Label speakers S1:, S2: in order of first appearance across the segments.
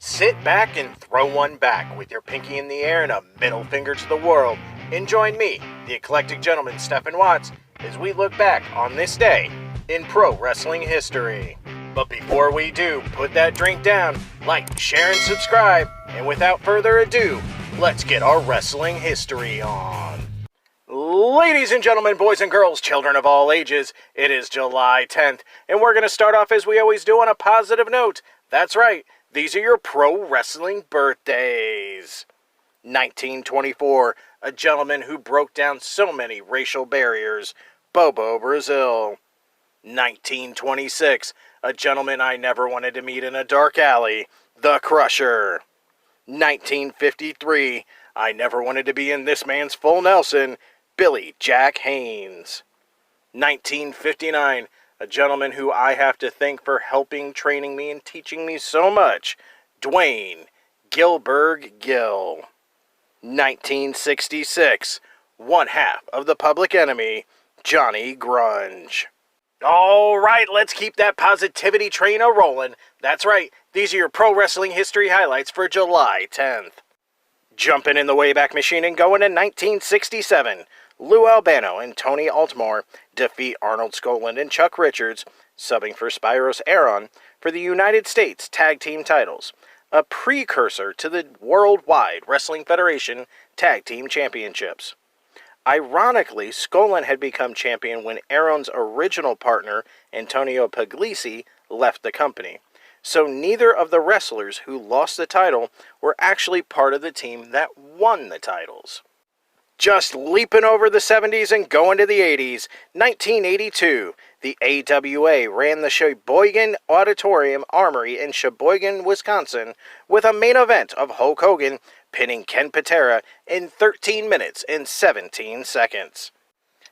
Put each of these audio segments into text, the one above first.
S1: Sit back and throw one back with your pinky in the air and a middle finger to the world and join me, the eclectic gentleman Stephen Watts, as we look back on this day in pro wrestling history. But before we do, put that drink down, like, share, and subscribe, and without further ado, let's get our wrestling history on. Ladies and gentlemen, boys and girls, children of all ages, it is July 10th, and we're going to start off as we always do on a positive note. That's right, these are your pro wrestling birthdays. 1924, a gentleman who broke down so many racial barriers, Bobo Brazil. 1926, a gentleman I never wanted to meet in a dark alley, The Crusher. 1953, I never wanted to be in this man's full Nelson, Billy Jack Haynes. 1959, a gentleman who I have to thank for helping, training me, and teaching me so much, Dwayne Gilbert Gill. 1966, one half of the Public Enemy, Johnny Grunge. All right, let's keep that positivity train a-rolling. That's right, these are your pro wrestling history highlights for July 10th. Jumping in the Wayback Machine and going to 1967, Lou Albano and Tony Altmore defeat Arnold Skaaland and Chuck Richards, subbing for Spiros Aaron, for the United States Tag Team titles, a precursor to the Worldwide Wrestling Federation Tag Team Championships. Ironically, Skaaland had become champion when Aaron's original partner, Antonio Puglisi, left the company, so neither of the wrestlers who lost the title were actually part of the team that won the titles. Just leaping over the 70s and going to the 80s, 1982, the AWA ran the Sheboygan Auditorium Armory in Sheboygan, Wisconsin, with a main event of Hulk Hogan pinning Ken Patera in 13 minutes and 17 seconds.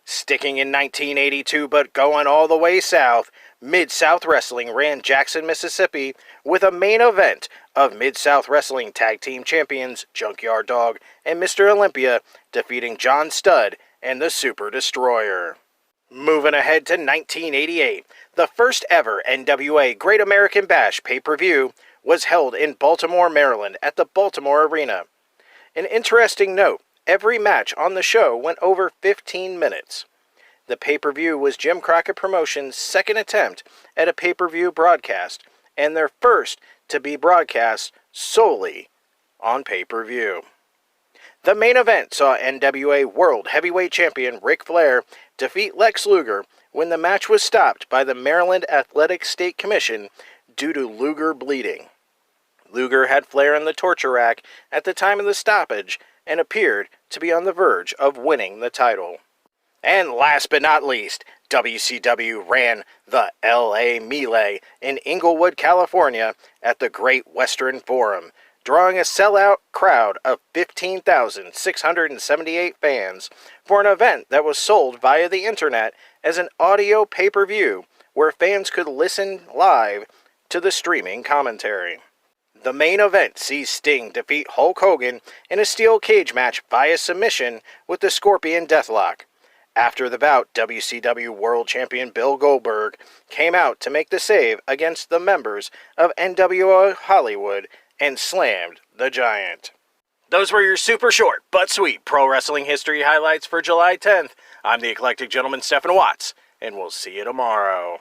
S1: Sticking in 1982 but going all the way south, Mid-South Wrestling ran Jackson, Mississippi with a main event of Mid-South Wrestling Tag Team Champions Junkyard Dog and Mr. Olympia defeating John Studd and the Super Destroyer. Moving ahead to 1988, the first ever NWA Great American Bash pay-per-view was held in Baltimore, Maryland at the Baltimore Arena. An interesting note, every match on the show went over 15 minutes. The pay-per-view was Jim Crockett Promotions' second attempt at a pay-per-view broadcast, and their first to be broadcast solely on pay-per-view. The main event saw NWA World Heavyweight Champion Ric Flair defeat Lex Luger when the match was stopped by the Maryland Athletic State Commission due to Luger bleeding. Luger had Flair in the torture rack at the time of the stoppage and appeared to be on the verge of winning the title. And last but not least, WCW ran the LA Melee in Inglewood, California at the Great Western Forum, drawing a sellout crowd of 15,678 fans for an event that was sold via the internet as an audio pay-per-view where fans could listen live to the streaming commentary. The main event sees Sting defeat Hulk Hogan in a steel cage match via submission with the Scorpion Deathlock. After the bout, WCW World Champion Bill Goldberg came out to make the save against the members of NWO Hollywood and slammed the Giant. Those were your super short but sweet pro wrestling history highlights for July 10th. I'm the eclectic gentleman Stephen Watts, and we'll see you tomorrow.